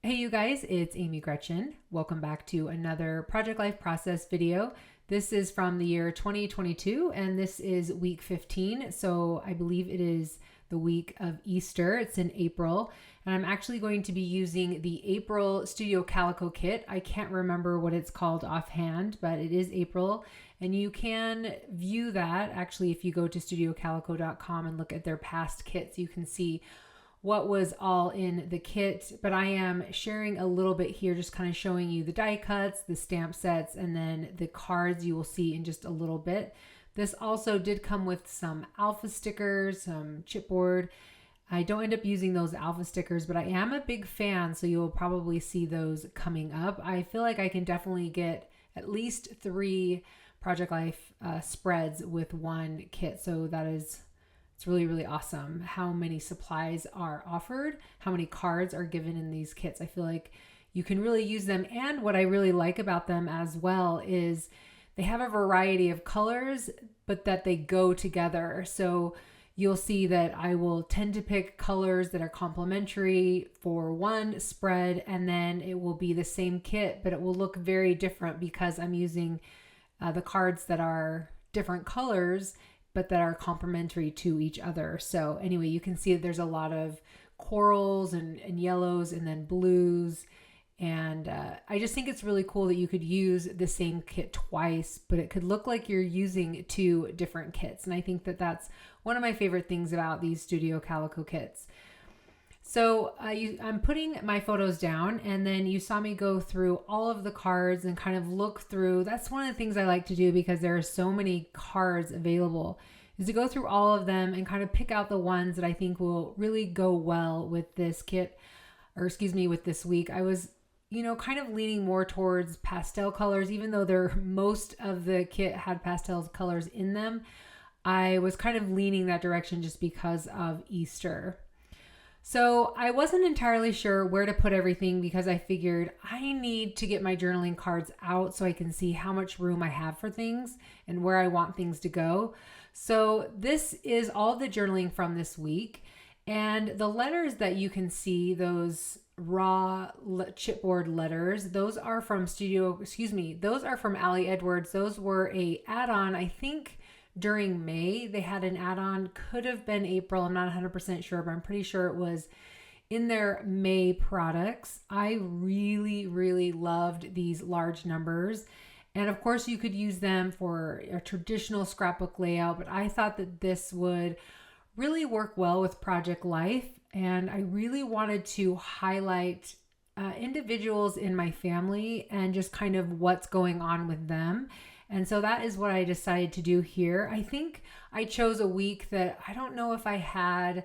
Hey you guys, it's Amy Gretchen. Welcome back to another Project Life Process video. This is from the year 2022 and this is week 15. So I believe it is the week of Easter. It's in April and I'm actually going to be using the April Studio Calico kit. I can't remember what it's called offhand, but it is April and you can view that actually if you go to studiocalico.com and look at their past kits, you can see what was all in the kit, but I am sharing a little bit here, just kind of showing you the die cuts, the stamp sets, and then the cards you will see in just a little bit. This also did come with some alpha stickers, some chipboard. I don't end up using those alpha stickers, but I am a big fan, so you'll probably see those coming up. I feel like I can definitely get at least 3 Project Life spreads with one kit, so it's really, really awesome how many supplies are offered, how many cards are given in these kits. I feel like you can really use them. And what I really like about them as well is they have a variety of colors, but that they go together. So you'll see that I will tend to pick colors that are complementary for one spread, and then it will be the same kit, but it will look very different because I'm using the cards that are different colors but that are complementary to each other. So anyway, you can see that there's a lot of corals and yellows and then blues. And I just think it's really cool that you could use the same kit twice, but it could look like you're using 2 different kits. And I think that that's one of my favorite things about these Studio Calico kits. So I'm putting my photos down and then you saw me go through all of the cards and kind of look through. That's one of the things I like to do because there are so many cards available, is to go through all of them and kind of pick out the ones that I think will really go well with this kit, or excuse me, with this week. I was, kind of leaning more towards pastel colors, even though most of the kit had pastel colors in them. I was kind of leaning that direction just because of Easter. So I wasn't entirely sure where to put everything because I figured I need to get my journaling cards out so I can see how much room I have for things and where I want things to go. So this is all the journaling from this week. And the letters that you can see, those raw chipboard letters, those are from those are from Ali Edwards. Those were a add-on, I think, during May. They had an add-on, could have been April, I'm not 100% sure, but I'm pretty sure it was in their May products. I really, really loved these large numbers. And of course you could use them for a traditional scrapbook layout, but I thought that this would really work well with Project Life. And I really wanted to highlight individuals in my family and just kind of what's going on with them. And so that is what I decided to do here. I think I chose a week that I don't know if I had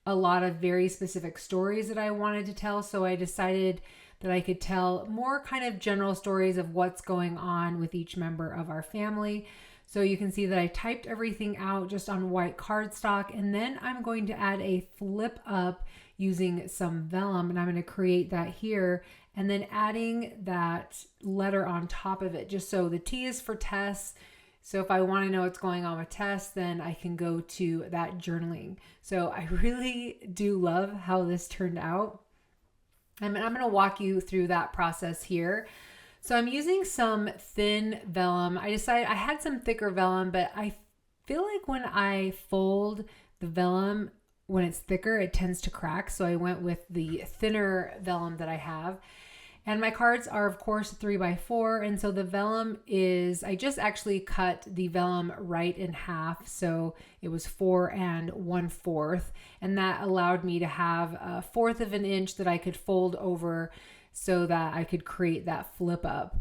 a lot of very specific stories that I wanted to tell. So I decided that I could tell more kind of general stories of what's going on with each member of our family. So you can see that I typed everything out just on white cardstock, and then I'm going to add a flip up using some vellum, and I'm going to create that here, and then adding that letter on top of it, just so the T is for Tess. So if I want to know what's going on with Tess, then I can go to that journaling. So I really do love how this turned out. I'm going to walk you through that process here. So I'm using some thin vellum. I decided I had some thicker vellum, but I feel like when I fold the vellum, when it's thicker, it tends to crack. So I went with the thinner vellum that I have. And my cards are, of course, 3x4. And so the vellum is, I just actually cut the vellum right in half. So it was 4 1/4. And that allowed me to have 1/4 of an inch that I could fold over so that I could create that flip up.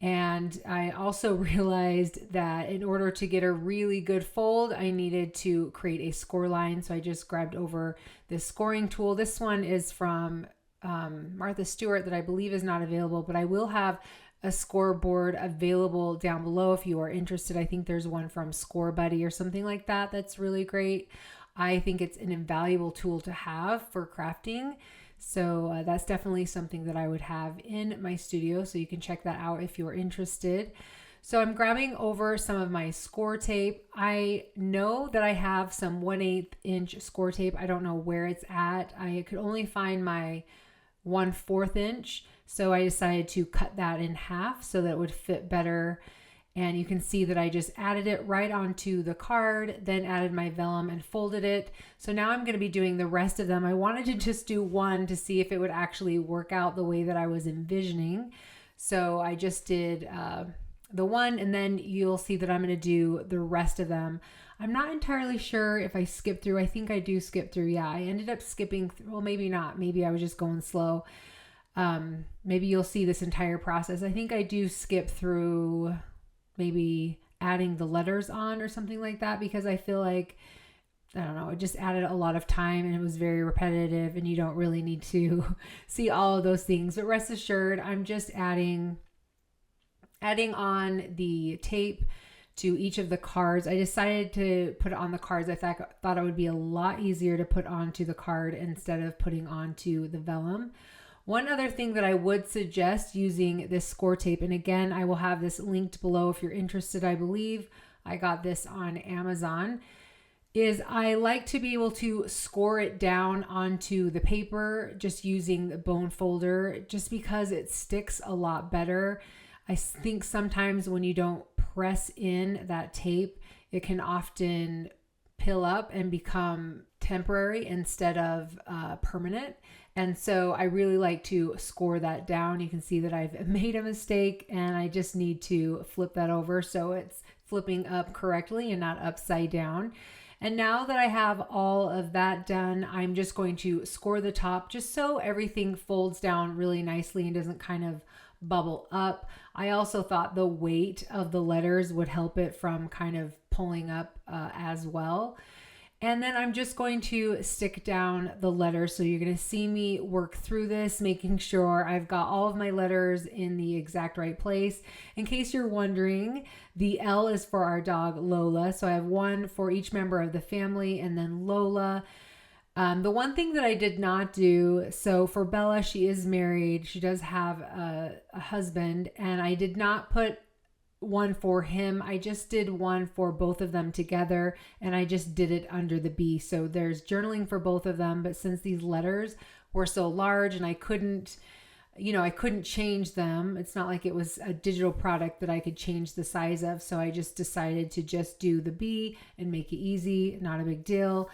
And I also realized that in order to get a really good fold, I needed to create a score line. So I just grabbed over this scoring tool. This one is from Martha Stewart that I believe is not available, but I will have a scoreboard available down below if you are interested. I think there's one from Score Buddy or something like that. That's really great. I think it's an invaluable tool to have for crafting. So that's definitely something that I would have in my studio. So you can check that out if you're interested. So I'm grabbing over some of my Scor-Tape. I know that I have some 1/8 inch Scor-Tape. I don't know where it's at. I could only find my 1/4 inch. So I decided to cut that in half so that it would fit better. And you can see that I just added it right onto the card, then added my vellum and folded it. So now I'm going to be doing the rest of them. I wanted to just do one to see if it would actually work out the way that I was envisioning. So I just did the one, and then you'll see that I'm going to do the rest of them. I'm not entirely sure if I skipped through. I think I do skip through. Yeah, I ended up skipping through. Well, maybe not. Maybe I was just going slow. Maybe you'll see this entire process. I think I do skip through maybe adding the letters on or something like that, because I feel like, I don't know, it just added a lot of time and it was very repetitive, and you don't really need to see all of those things. But rest assured, I'm just adding on the tape to each of the cards. I decided to put it on the cards. I thought it would be a lot easier to put onto the card instead of putting onto the vellum. One other thing that I would suggest using this Scor-Tape, and again, I will have this linked below if you're interested. I believe I got this on Amazon, is I like to be able to score it down onto the paper just using the bone folder, just because it sticks a lot better. I think sometimes when you don't press in that tape, it can often pill up and become temporary instead of permanent. And so I really like to score that down. You can see that I've made a mistake and I just need to flip that over so it's flipping up correctly and not upside down. And now that I have all of that done, I'm just going to score the top just so everything folds down really nicely and doesn't kind of bubble up. I also thought the weight of the letters would help it from kind of pulling up as well. And then I'm just going to stick down the letters. So you're going to see me work through this, making sure I've got all of my letters in the exact right place. In case you're wondering, the L is for our dog Lola. So I have one for each member of the family and then Lola. The one thing that I did not do, so for Bella, she is married. She does have a husband, and I did not put one for him. I just did one for both of them together, and I just did it under the B. So there's journaling for both of them, but since these letters were so large and I couldn't change them, it's not like it was a digital product that I could change the size of. So I just decided to just do the B and make it easy, not a big deal.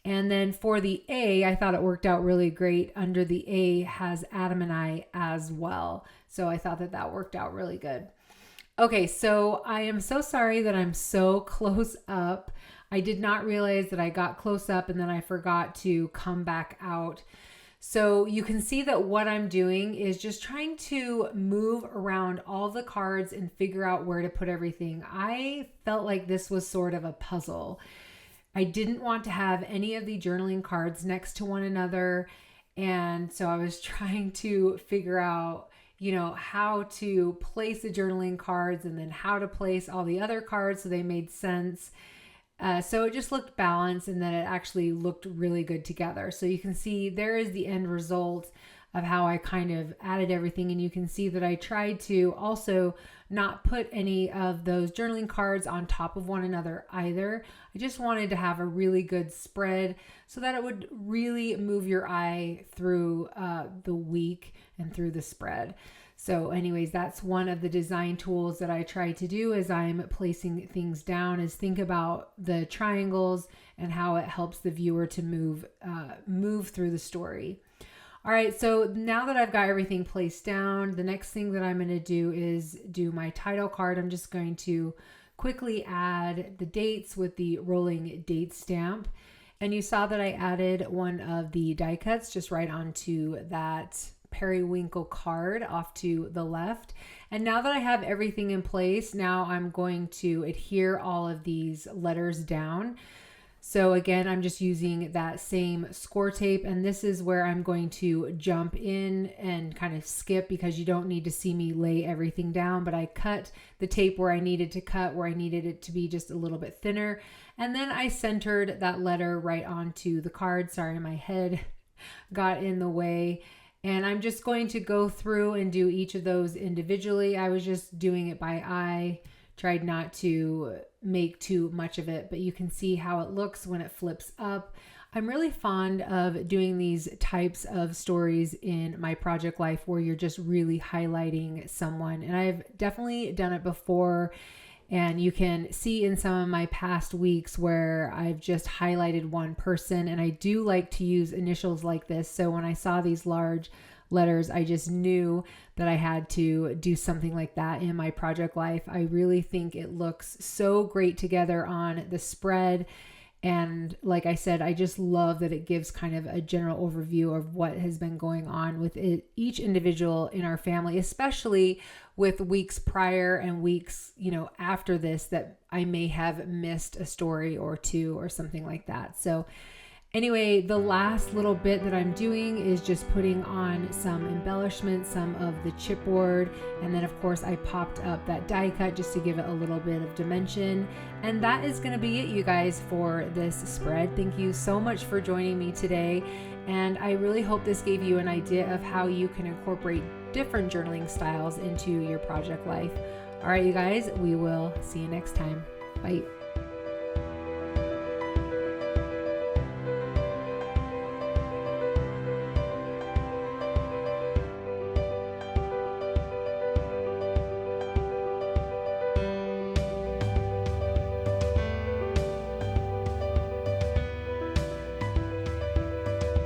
And then for the A, I thought it worked out really great. Under the A has Adam and I as well. So I thought that worked out really good. Okay, so I am so sorry that I'm so close up. I did not realize that I got close up and then I forgot to come back out. So you can see that what I'm doing is just trying to move around all the cards and figure out where to put everything. I felt like this was sort of a puzzle. I didn't want to have any of the journaling cards next to one another. And so I was trying to figure out, how to place the journaling cards and then how to place all the other cards so they made sense. So it just looked balanced and then it actually looked really good together. So you can see there is the end result of how I kind of added everything. And you can see that I tried to also not put any of those journaling cards on top of one another either. I just wanted to have a really good spread so that it would really move your eye through the week and through the spread. So anyways, that's one of the design tools that I try to do as I'm placing things down, is think about the triangles and how it helps the viewer to move through the story. All right, so now that I've got everything placed down, the next thing that I'm going to do is do my title card. I'm just going to quickly add the dates with the rolling date stamp. And you saw that I added one of the die cuts just right onto that periwinkle card off to the left. And now that I have everything in place, now I'm going to adhere all of these letters down. So again, I'm just using that same Scor-Tape, and this is where I'm going to jump in and kind of skip because you don't need to see me lay everything down, but I cut the tape where I needed to cut, where I needed it to be just a little bit thinner. And then I centered that letter right onto the card. Sorry, my head got in the way. And I'm just going to go through and do each of those individually. I was just doing it by eye. Tried not to make too much of it, but you can see how it looks when it flips up. I'm really fond of doing these types of stories in my project life where you're just really highlighting someone. And I've definitely done it before. And you can see in some of my past weeks where I've just highlighted one person. And I do like to use initials like this. So when I saw these large letters, I just knew that I had to do something like that in my project life. I really think it looks so great together on the spread. And like I said, I just love that it gives kind of a general overview of what has been going on with each individual in our family, especially with weeks prior and weeks, after this that I may have missed a story or two or something like that. So anyway, the last little bit that I'm doing is just putting on some embellishments, some of the chipboard, and then of course I popped up that die cut just to give it a little bit of dimension. And that is going to be it, you guys, for this spread. Thank you so much for joining me today, and I really hope this gave you an idea of how you can incorporate different journaling styles into your project life. All right, you guys, we will see you next time. Bye.